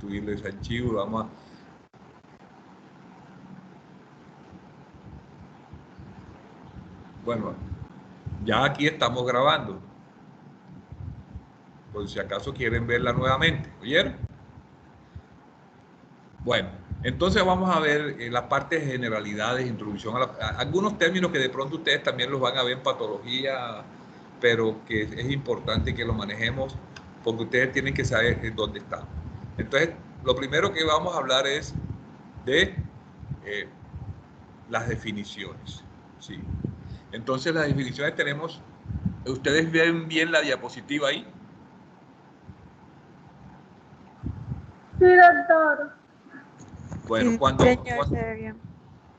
restituir ese archivo, vamos a... Bueno, ya aquí estamos grabando. Por si acaso quieren verla nuevamente, ¿oyeron? Bueno, entonces vamos a ver la parte de generalidades, introducción a algunos términos que de pronto ustedes también los van a ver en patología, pero que es importante que lo manejemos porque ustedes tienen que saber dónde están. Entonces, lo primero que vamos a hablar es de las definiciones. ¿Sí? Entonces, las definiciones tenemos, ¿ustedes ven bien la diapositiva ahí? Sí, doctor. Bueno, Sí,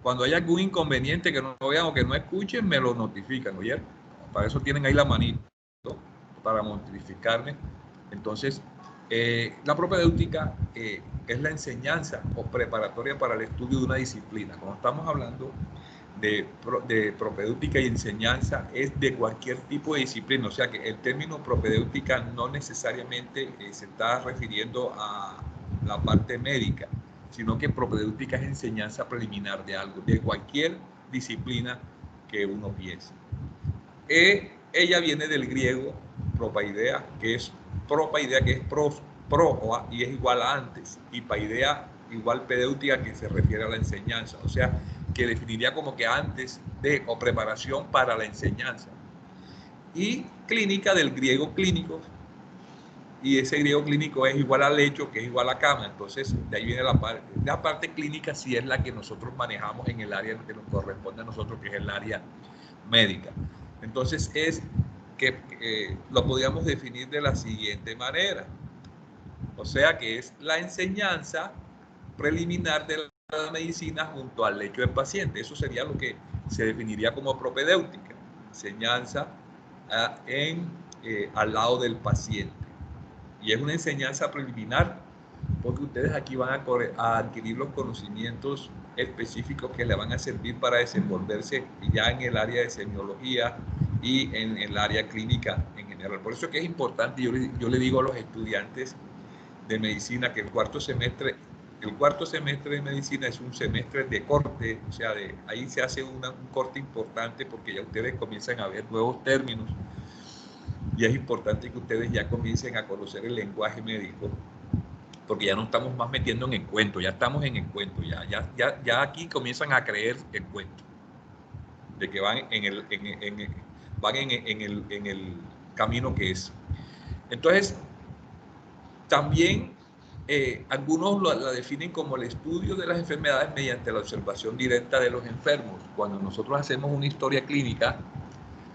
cuando hay algún inconveniente que no vean o que no escuchen, me lo notifican, ¿oyeron? Para eso tienen ahí la manito, ¿no? Para notificarme. Entonces, la propedéutica es la enseñanza o preparatoria para el estudio de una disciplina. Cuando estamos hablando de propedéutica y enseñanza, es de cualquier tipo de disciplina. O sea que el término propedéutica no necesariamente se está refiriendo a la parte médica, sino que propedéutica es enseñanza preliminar de algo, de cualquier disciplina que uno piense. Ella viene del griego propaidea, que es pro, y es igual a antes, y paidea igual pedéutica, que se refiere a la enseñanza, o sea, que definiría como que antes de o preparación para la enseñanza. Y clínica del griego clínico, y ese griego clínico es igual al lecho, que es igual a cama. Entonces, de ahí viene la parte clínica, sí es la que nosotros manejamos en el área que nos corresponde a nosotros, que es el área médica. Entonces, es que lo podríamos definir de la siguiente manera. O sea, que es la enseñanza preliminar de la medicina junto al lecho del paciente. Eso sería lo que se definiría como propedéutica. Enseñanza al lado del paciente. Y es una enseñanza preliminar porque ustedes aquí van a adquirir los conocimientos específicos que le van a servir para desenvolverse ya en el área de semiología y en el área clínica en general. Por eso es que es importante, yo le digo a los estudiantes de medicina que el cuarto semestre de medicina es un semestre de corte, o sea, ahí se hace un corte importante porque ya ustedes comienzan a ver nuevos términos. Y es importante que ustedes ya comiencen a conocer el lenguaje médico, porque ya no estamos más metiendo en el cuento, ya estamos en el cuento, ya aquí comienzan a creer el cuento, de que van en el camino que es. Entonces, también algunos la definen como el estudio de las enfermedades mediante la observación directa de los enfermos. Cuando nosotros hacemos una historia clínica,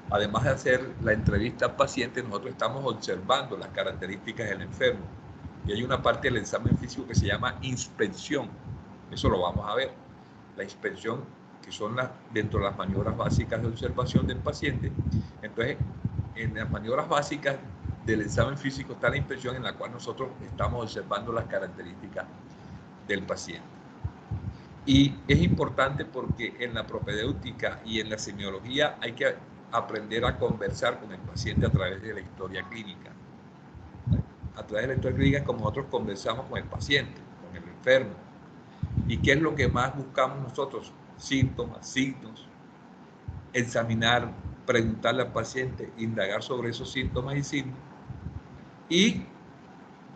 además de hacer la entrevista al paciente, nosotros estamos observando las características del enfermo. Y hay una parte del examen físico que se llama inspección. Eso lo vamos a ver. La inspección, que son dentro de las maniobras básicas de observación del paciente. Entonces, en las maniobras básicas del examen físico está la inspección, en la cual nosotros estamos observando las características del paciente. Y es importante porque en la propedéutica y en la semiología hay que aprender a conversar con el paciente a través de la historia clínica. A través de la historia clínica es como nosotros conversamos con el paciente, con el enfermo. ¿Y qué es lo que más buscamos nosotros? Síntomas, signos, examinar, preguntarle al paciente, indagar sobre esos síntomas y signos y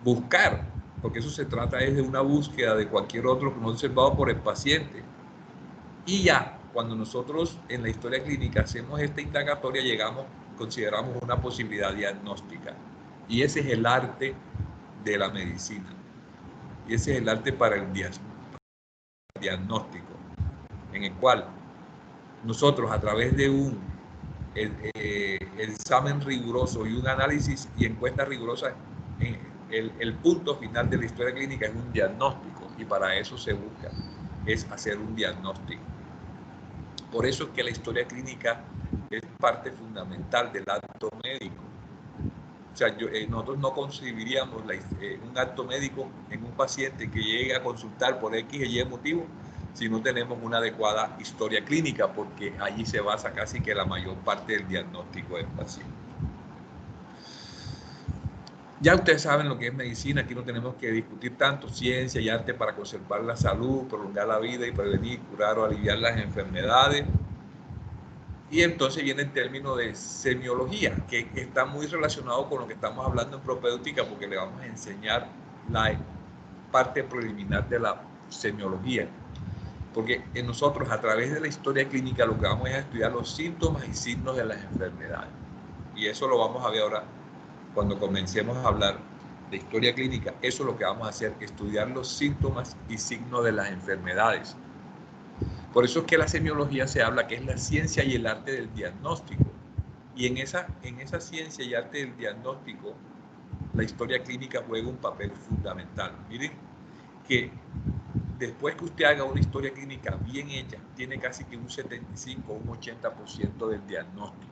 buscar, porque eso se trata es de una búsqueda de cualquier otro que no observado por el paciente. Y ya, cuando nosotros en la historia clínica hacemos esta indagatoria, consideramos una posibilidad diagnóstica. Y ese es el arte de la medicina. Y ese es el arte para el diagnóstico, en el cual nosotros a través de un examen riguroso y un análisis y encuesta rigurosa, el punto final de la historia clínica es un diagnóstico, y para eso se busca, es hacer un diagnóstico. Por eso es que la historia clínica es parte fundamental del acto médico. O sea, nosotros no concebiríamos un acto médico en un paciente que llegue a consultar por X y Y motivo si no tenemos una adecuada historia clínica, porque allí se basa casi que la mayor parte del diagnóstico del paciente. Ya ustedes saben lo que es medicina, aquí no tenemos que discutir tanto, ciencia y arte para conservar la salud, prolongar la vida y prevenir, curar o aliviar las enfermedades. Y entonces viene el término de semiología, que está muy relacionado con lo que estamos hablando en propedéutica, porque le vamos a enseñar la parte preliminar de la semiología. Porque en nosotros, a través de la historia clínica, lo que vamos es a estudiar los síntomas y signos de las enfermedades. Y eso lo vamos a ver ahora cuando comencemos a hablar de historia clínica. Eso es lo que vamos a hacer, estudiar los síntomas y signos de las enfermedades. Por eso es que la semiología se habla que es la ciencia y el arte del diagnóstico. Y en esa ciencia y arte del diagnóstico, la historia clínica juega un papel fundamental. Miren que después que usted haga una historia clínica bien hecha, tiene casi que un 75 o un 80% del diagnóstico.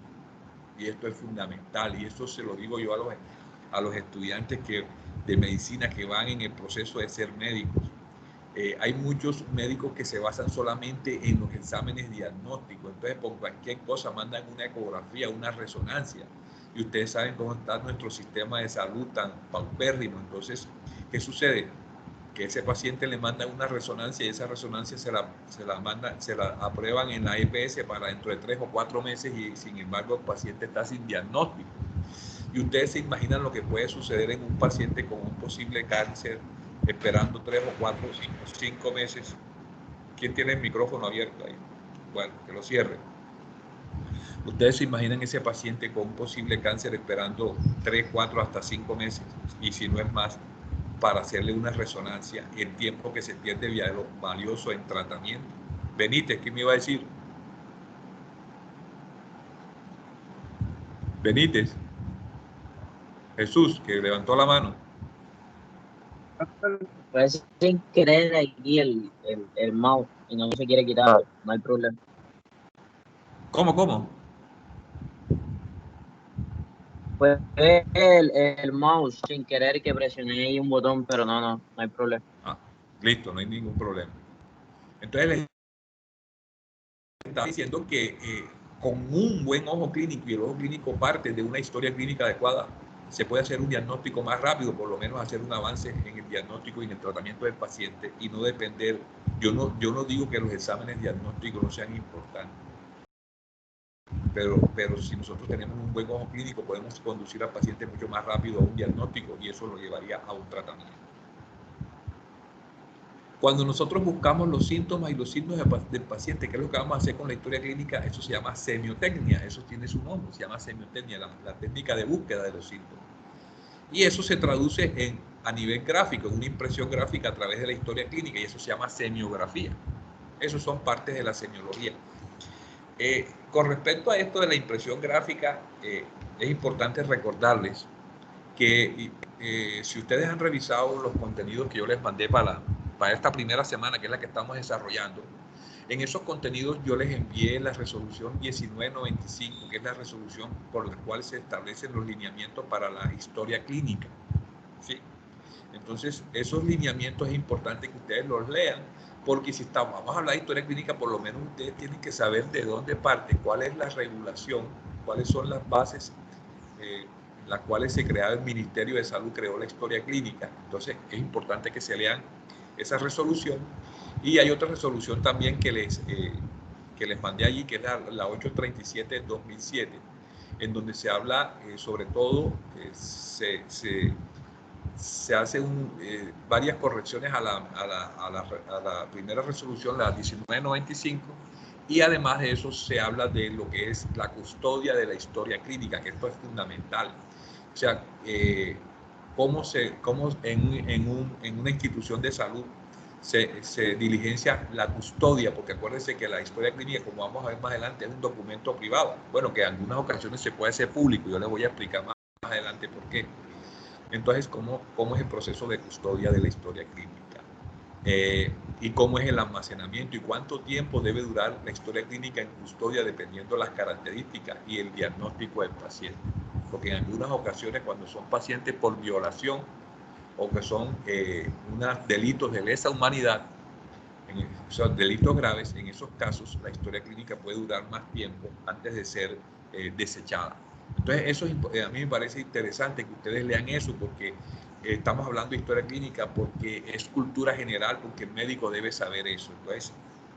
Y esto es fundamental, y eso se lo digo yo a los estudiantes de medicina que van en el proceso de ser médicos. Hay muchos médicos que se basan solamente en los exámenes diagnósticos, entonces por cualquier cosa mandan una ecografía, una resonancia, y ustedes saben cómo está nuestro sistema de salud tan paupérrimo. Entonces, ¿qué sucede? Que ese paciente le manda una resonancia y esa resonancia se la aprueban en la EPS para dentro de 3 o 4 meses y sin embargo el paciente está sin diagnóstico. Y ustedes se imaginan lo que puede suceder en un paciente con un posible cáncer esperando 3 o 4 o 5 meses. ¿Quién tiene el micrófono abierto ahí? Bueno, que lo cierre. Ustedes se imaginan ese paciente con un posible cáncer esperando 3, 4, hasta 5 meses, y si no es más, para hacerle una resonancia, el tiempo que se pierde valioso en tratamiento. Benítez, ¿qué me iba a decir? Benítez. Jesús, que levantó la mano. Pues sin querer aquí el mouse y no se quiere quitar, no hay problema. ¿Cómo? Pues el mouse sin querer que presioné ahí un botón, pero no hay problema. Listo, no hay ningún problema. Entonces les estaba diciendo que con un buen ojo clínico, y el ojo clínico parte de una historia clínica adecuada, se puede hacer un diagnóstico más rápido, por lo menos hacer un avance en el diagnóstico y en el tratamiento del paciente, y no depender. Yo no digo que los exámenes diagnósticos no sean importantes, pero si nosotros tenemos un buen ojo clínico, podemos conducir al paciente mucho más rápido a un diagnóstico y eso lo llevaría a un tratamiento. Cuando nosotros buscamos los síntomas y los signos del paciente, ¿qué es lo que vamos a hacer con la historia clínica? Eso se llama semiotecnia, eso tiene su nombre, se llama semiotecnia, la técnica de búsqueda de los síntomas. Y eso se traduce a nivel gráfico, en una impresión gráfica a través de la historia clínica, y eso se llama semiografía. Esos son partes de la semiología. Con respecto a esto de la impresión gráfica, es importante recordarles que si ustedes han revisado los contenidos que yo les mandé para esta primera semana, que es la que estamos desarrollando, en esos contenidos yo les envié la resolución 1995, que es la resolución por la cual se establecen los lineamientos para la historia clínica. ¿Sí? Entonces, esos lineamientos es importante que ustedes los lean, porque si vamos a hablar de historia clínica, por lo menos ustedes tienen que saber de dónde parte, cuál es la regulación, cuáles son las bases las cuales se creaba el Ministerio de Salud, creó la historia clínica. Entonces es importante que se lean esa resolución. Y hay otra resolución también que les mandé allí, que es la 837 del 2007, en donde se habla sobre todo, se hacen varias correcciones a la primera resolución, la 1995, y además de eso se habla de lo que es la custodia de la historia clínica, que esto es fundamental. O sea, cómo en una institución de salud se diligencia la custodia, porque acuérdense que la historia clínica, como vamos a ver más adelante, es un documento privado. Bueno, que en algunas ocasiones se puede hacer público, yo les voy a explicar más adelante por qué. Entonces, ¿cómo es el proceso de custodia de la historia clínica? Y cómo es el almacenamiento y cuánto tiempo debe durar la historia clínica en custodia dependiendo de las características y el diagnóstico del paciente. Porque en algunas ocasiones, cuando son pacientes por violación o que son unos delitos de lesa humanidad, o sea, delitos graves, en esos casos la historia clínica puede durar más tiempo antes de ser desechada. Entonces, eso a mí me parece interesante que ustedes lean eso, porque estamos hablando de historia clínica, porque es cultura general, porque el médico debe saber eso. Entonces,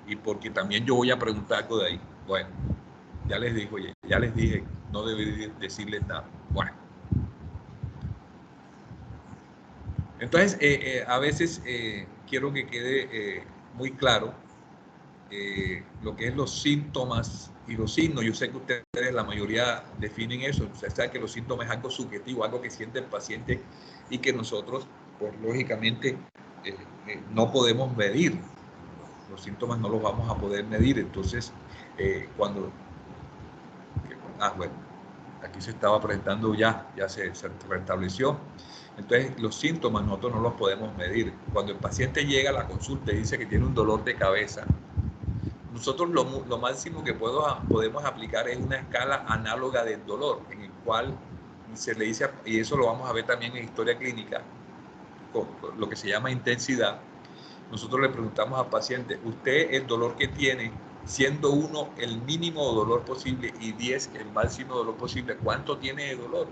y porque también yo voy a preguntar algo de ahí. Bueno, ya les dije, no debe decirles nada. Bueno. Entonces, a veces quiero que quede muy claro lo que es los síntomas y los signos. Yo sé que ustedes, la mayoría, definen eso. Ustedes saben que los síntomas es algo subjetivo, algo que siente el paciente y que nosotros, pues lógicamente, no podemos medir. Los síntomas no los vamos a poder medir. Entonces, bueno, aquí se estaba presentando ya se restableció. Entonces, los síntomas nosotros no los podemos medir. Cuando el paciente llega a la consulta y dice que tiene un dolor de cabeza, nosotros lo máximo que podemos aplicar es una escala análoga del dolor, en el cual se le dice, y eso lo vamos a ver también en historia clínica, con lo que se llama intensidad. Nosotros le preguntamos al paciente, usted el dolor que tiene, siendo 1 el mínimo dolor posible y 10 el máximo dolor posible, ¿cuánto tiene de dolor?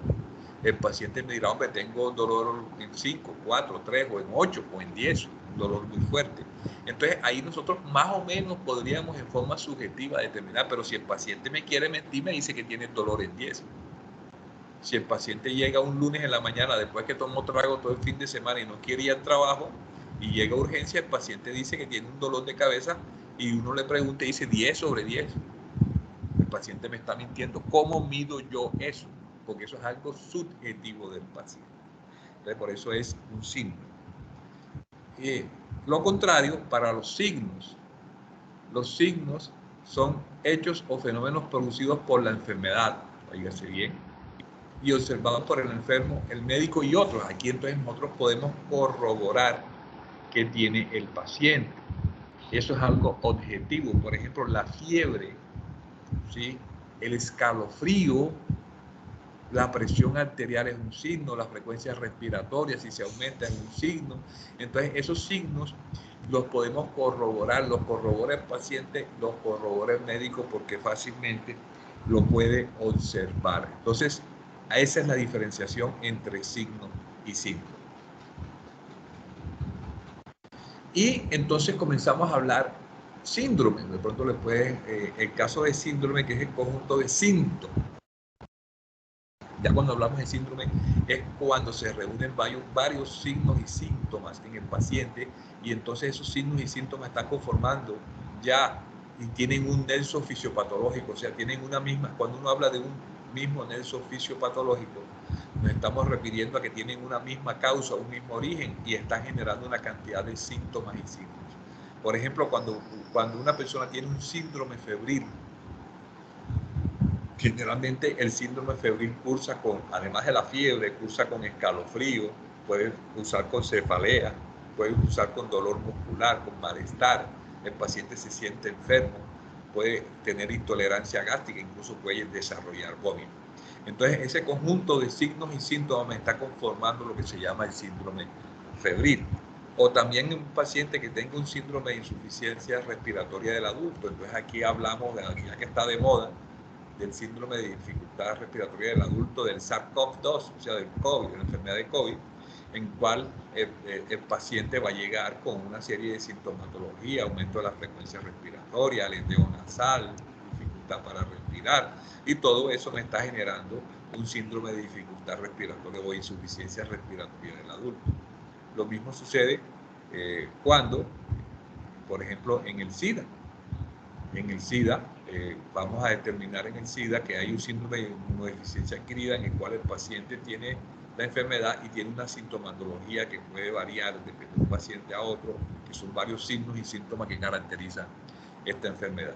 El paciente me dirá, hombre, tengo dolor en 5, 4, 3 o en 8 o en 10, un dolor muy fuerte. Entonces ahí nosotros más o menos podríamos en forma subjetiva determinar, pero si el paciente me quiere mentir, me dice que tiene dolor en 10. Si el paciente llega un lunes en la mañana después que tomó trago todo el fin de semana y no quiere ir al trabajo y llega a urgencia, el paciente dice que tiene un dolor de cabeza y uno le pregunta y dice 10 sobre 10. El paciente me está mintiendo. ¿Cómo mido yo eso? Porque eso es algo subjetivo del paciente. Entonces, por eso es un signo. Lo contrario, para los signos son hechos o fenómenos producidos por la enfermedad, oígase bien, y observados por el enfermo, el médico y otros. Aquí entonces nosotros podemos corroborar qué tiene el paciente. Eso es algo objetivo. Por ejemplo, la fiebre, ¿sí? El escalofrío, la presión arterial es un signo, la frecuencia respiratoria, si se aumenta, es un signo. Entonces, esos signos los podemos corroborar, los corrobora el paciente, los corrobora el médico, porque fácilmente lo puede observar. Entonces, esa es la diferenciación entre signo y síntoma. Y entonces comenzamos a hablar síndrome. De pronto le puede, el caso de síndrome, que es el conjunto de síntomas. Ya cuando hablamos de síndrome es cuando se reúnen varios signos y síntomas en el paciente, y entonces esos signos y síntomas están conformando ya y tienen un nexo fisiopatológico, o sea, tienen una misma, cuando uno habla de un mismo nexo fisiopatológico, nos estamos refiriendo a que tienen una misma causa, un mismo origen, y están generando una cantidad de síntomas y signos. Por ejemplo, cuando una persona tiene un síndrome febril, generalmente el síndrome febril cursa con, además de la fiebre, cursa con escalofrío, puede cursar con cefalea, puede cursar con dolor muscular, con malestar, el paciente se siente enfermo, puede tener intolerancia gástrica, incluso puede desarrollar vómito. Entonces, ese conjunto de signos y síntomas está conformando lo que se llama el síndrome febril. O también un paciente que tenga un síndrome de insuficiencia respiratoria del adulto. Entonces, aquí hablamos, ya que está de moda, del síndrome de dificultad respiratoria del adulto, del SARS-CoV-2, o sea, del COVID, de la enfermedad de COVID, en cual el paciente va a llegar con una serie de sintomatología, aumento de la frecuencia respiratoria, aleteo nasal, dificultad para respirar, y todo eso me está generando un síndrome de dificultad respiratoria o insuficiencia respiratoria del adulto. Lo mismo sucede cuando, por ejemplo, en el SIDA. En el SIDA, vamos a determinar en el SIDA que hay un síndrome de inmunodeficiencia adquirida en el cual el paciente tiene la enfermedad y tiene una sintomatología que puede variar de un paciente a otro, que son varios signos y síntomas que caracterizan esta enfermedad.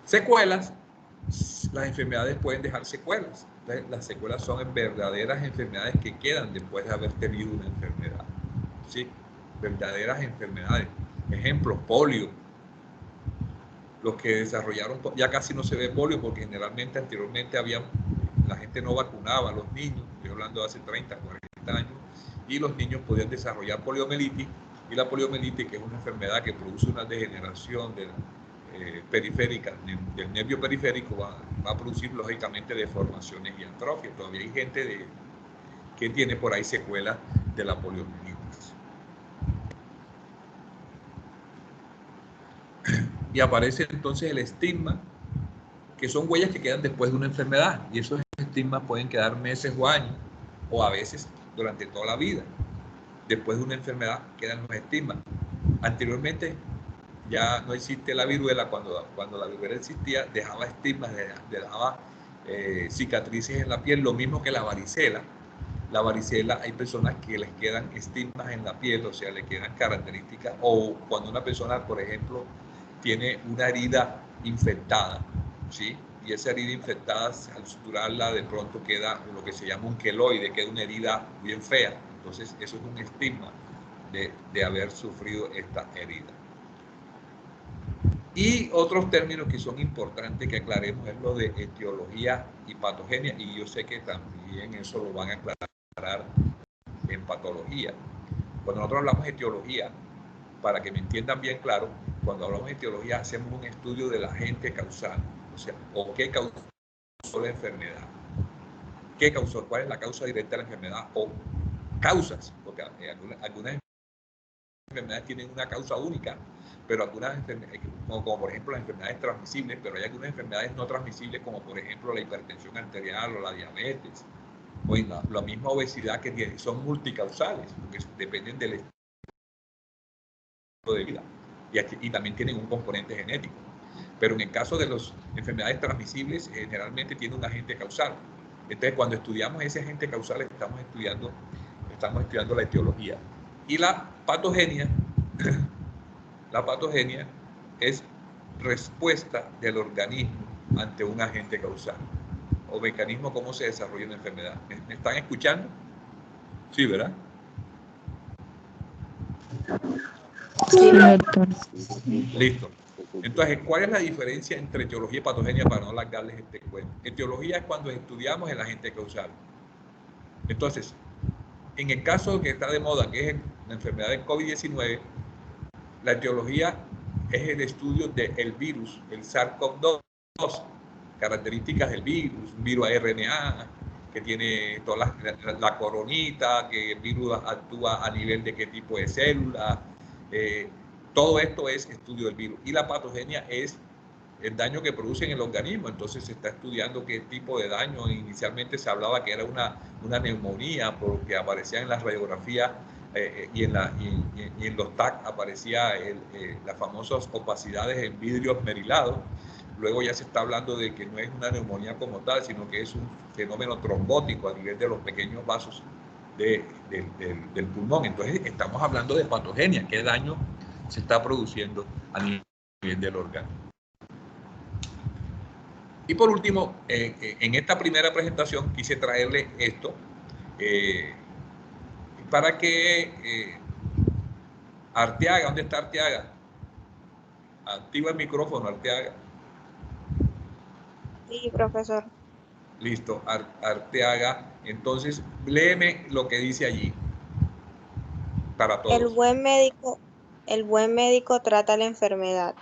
Secuelas. Las enfermedades pueden dejar secuelas. Las secuelas son verdaderas enfermedades que quedan después de haber tenido una enfermedad. ¿Sí? Verdaderas enfermedades. Ejemplo, polio. Los que desarrollaron, ya casi no se ve polio porque generalmente anteriormente la gente no vacunaba a los niños, estoy hablando de hace 30, 40 años, y los niños podían desarrollar poliomielitis, y la poliomielitis, que es una enfermedad que produce una degeneración periférica, del nervio periférico, va a producir lógicamente deformaciones y atrofia. Todavía hay gente que tiene por ahí secuelas de la poliomielitis. Y aparece entonces el estigma, que son huellas que quedan después de una enfermedad, y esos estigmas pueden quedar meses o años, o a veces durante toda la vida. Después de una enfermedad quedan los estigmas. Anteriormente ya no existe la viruela. Cuando la viruela existía, dejaba estigmas, dejaba cicatrices en la piel, lo mismo que la varicela. La varicela, hay personas que les quedan estigmas en la piel, o sea, le quedan características, o cuando una persona, por ejemplo, tiene una herida infectada, ¿sí? Y esa herida infectada, al suturarla, de pronto queda lo que se llama un queloide, queda una herida bien fea. Entonces, eso es un estigma de haber sufrido esta herida. Y otros términos que son importantes que aclaremos es lo de etiología y patogenia, y yo sé que también eso lo van a aclarar en patología. Cuando nosotros hablamos de etiología, para que me entiendan bien claro, cuando hablamos de etiología hacemos un estudio del agente causal, o sea, o qué causó la enfermedad, qué causó, cuál es la causa directa de la enfermedad, o causas, porque algunas enfermedades tienen una causa única, pero algunas enfermedades, como por ejemplo las enfermedades transmisibles, pero hay algunas enfermedades no transmisibles, como por ejemplo la hipertensión arterial o la diabetes, o la misma obesidad, que son multicausales, porque dependen del estilo de vida, y también tienen un componente genético. Pero en el caso de las enfermedades transmisibles, generalmente tiene un agente causal. Entonces, cuando estudiamos ese agente causal, estamos estudiando la etiología. Y la patogenia es respuesta del organismo ante un agente causal, o mecanismo cómo se desarrolla una enfermedad. ¿Me están escuchando? Sí, ¿verdad? Sí, doctor. Listo. Entonces, ¿cuál es la diferencia entre etiología y patogenia, para no alargarles este cuento? Etiología es cuando estudiamos el agente causal. Entonces, en el caso que está de moda, que es la enfermedad del COVID-19, la etiología es el estudio del virus, el SARS-CoV-2, características del virus, un virus RNA, que tiene toda la coronita, que el virus actúa a nivel de qué tipo de célula. Todo esto es estudio del virus. Y la patogenia es el daño que produce en el organismo. Entonces se está estudiando qué tipo de daño. Inicialmente se hablaba que era una neumonía, porque aparecía en las radiografías y en los TAC aparecía las famosas opacidades en vidrio esmerilado. Luego ya se está hablando de que no es una neumonía como tal, sino que es un fenómeno trombótico a nivel de los pequeños vasos del pulmón. Entonces estamos hablando de patogenia, qué daño se está produciendo a nivel del órgano. Y por último, en esta primera presentación quise traerle esto para que Arteaga, ¿dónde está Arteaga? Activa el micrófono, Arteaga. Sí, profesor. Listo, Arteaga. Entonces, léeme lo que dice allí para todos. El buen médico trata la enfermedad.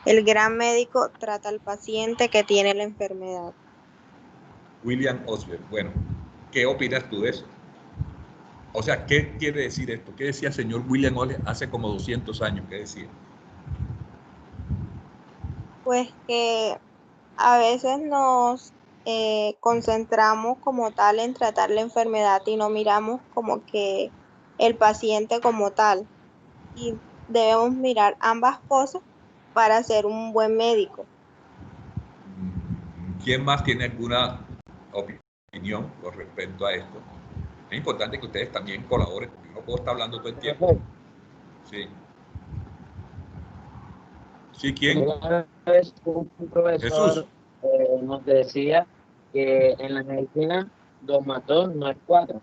El gran médico trata al paciente que tiene la enfermedad. William Osler. Bueno, ¿qué opinas tú de eso? O sea, ¿qué quiere decir esto? ¿Qué decía el señor William Osler hace como 200 años? ¿Qué decía? Pues que a veces nos concentramos como tal en tratar la enfermedad y no miramos como que el paciente como tal. Y debemos mirar ambas cosas para ser un buen médico. ¿Quién más tiene alguna opinión con respecto a esto? Es importante que ustedes también colaboren, porque no puedo estar hablando todo el tiempo. Sí. ¿Sí, quién? Una vez un profesor Jesús. nos decía que en la medicina 2 más 2 no es 4. Ajá.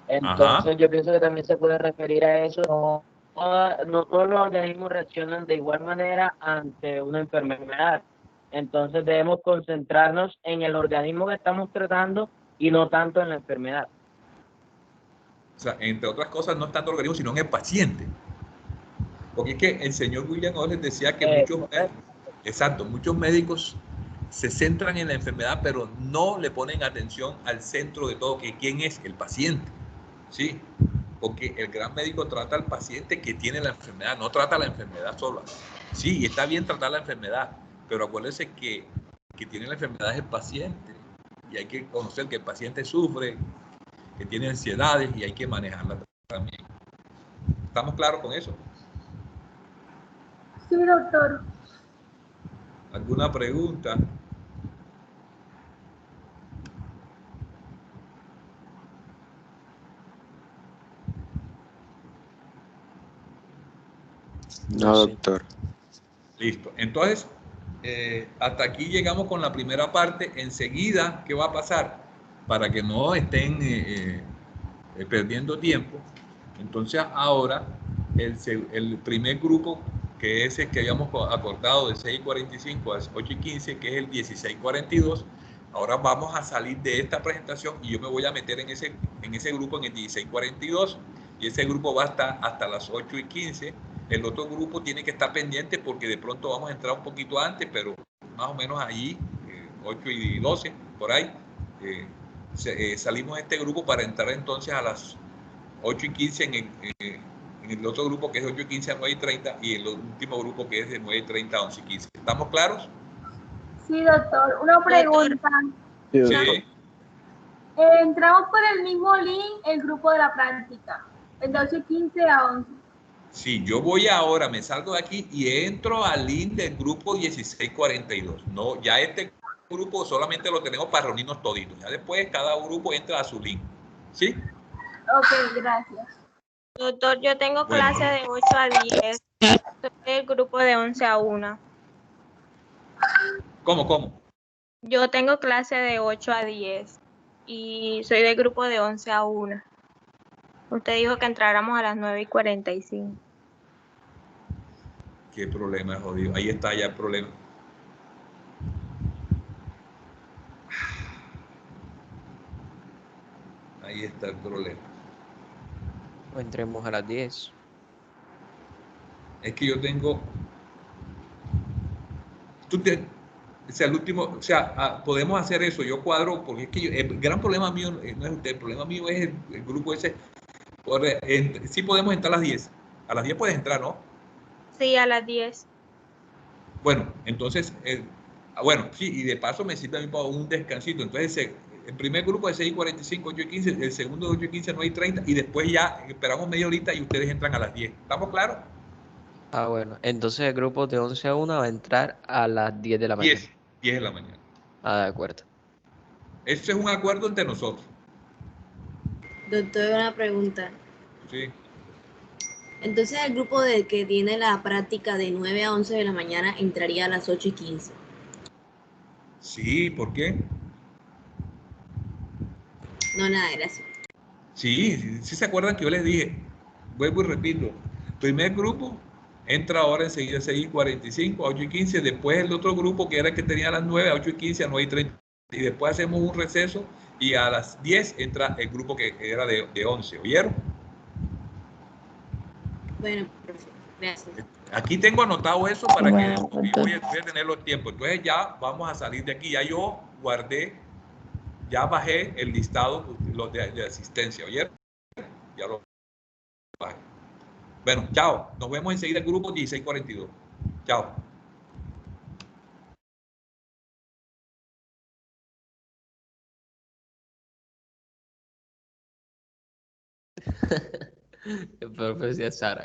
Entonces yo pienso que también se puede referir a eso. No todos los organismos reaccionan de igual manera ante una enfermedad. Entonces debemos concentrarnos en el organismo que estamos tratando y no tanto en la enfermedad. O sea, entre otras cosas, no es tanto el organismo, sino en el paciente. Porque es que el señor William Osler decía que Exacto, muchos médicos se centran en la enfermedad, pero no le ponen atención al centro de todo, que quién es el paciente, ¿sí? Porque el gran médico trata al paciente que tiene la enfermedad, no trata la enfermedad sola. Sí, está bien tratar la enfermedad, pero acuérdense que tiene la enfermedad es el paciente, y hay que conocer que el paciente sufre, que tiene ansiedades, y hay que manejarla también. ¿Estamos claros con eso? Sí, doctor. ¿Alguna pregunta? No, doctor. Listo. Entonces, hasta aquí llegamos con la primera parte. Enseguida, ¿qué va a pasar? Para que no estén perdiendo tiempo. Entonces, ahora, el primer grupo, que es el que habíamos acordado de 6:45 a 8:15, que es el 16:42, ahora vamos a salir de esta presentación y yo me voy a meter en ese grupo, en el 16:42, y ese grupo va a estar hasta las 8:15. El otro grupo tiene que estar pendiente porque de pronto vamos a entrar un poquito antes, pero más o menos allí, 8:12, por ahí, salimos de este grupo para entrar entonces a las 8:15 en el otro grupo, que es 8:15 a 9:30, y el último grupo que es de 9:30 a 11:15. ¿Estamos claros? Sí, doctor. Una pregunta. Sí. Entramos por el mismo link, el grupo de la práctica, el de 8:15 a 11. Sí, yo voy ahora, me salgo de aquí y entro al link del grupo 16:42. No, ya este grupo solamente lo tenemos para reunirnos toditos. Ya después cada grupo entra a su link. ¿Sí? Ok, gracias. Doctor, yo tengo Bueno. clase de 8 a 10. Soy del grupo de 11 a 1. ¿Cómo? Yo tengo clase de 8 a 10 y soy del grupo de 11 a 1. Usted dijo que entráramos a las 9:45. ¿Qué problema, jodido? Ahí está ya el problema. Ahí está el problema. O entremos a las 10. Es que yo tengo... O sea, el último, o sea, podemos hacer eso, yo cuadro, porque es que el gran problema mío no es usted, el problema mío es el grupo ese. Sí podemos entrar a las 10. A las 10 puedes entrar, ¿no? Sí, a las 10. Bueno, entonces, bueno, sí, y de paso me sirve a mí para un descansito. Entonces, el primer grupo de 6:45, 8:15, el segundo de 8:15 a 9:30, y después ya esperamos media horita y ustedes entran a las 10. ¿Estamos claros? Ah, bueno. Entonces el grupo de 11 a 1 va a entrar a las 10 de la mañana. 10 de la mañana. Ah, de acuerdo. Ese es un acuerdo entre nosotros. Doctor, una pregunta. Sí. Entonces, el grupo de que tiene la práctica de 9 a 11 de la mañana entraría a las 8:15. Sí, ¿por qué? No, nada, gracias. Sí se acuerdan que yo les dije, vuelvo y repito, primer grupo entra ahora enseguida a 6:45 a 8:15, después el otro grupo que era el que tenía a las 9, a 8:15 a 9:30, y después hacemos un receso y a las 10 entra el grupo que era de 11, ¿oyeron? Bueno, perfecto. Gracias. Aquí tengo anotado eso para que Bueno, voy doctor. a tener los tiempos. Entonces ya vamos a salir de aquí. Ya yo guardé, ya bajé el listado los de asistencia, ¿oyeron? Ya lo bajé. Bueno, chao. Nos vemos enseguida el grupo 16:42. Chao. El profesor Sara,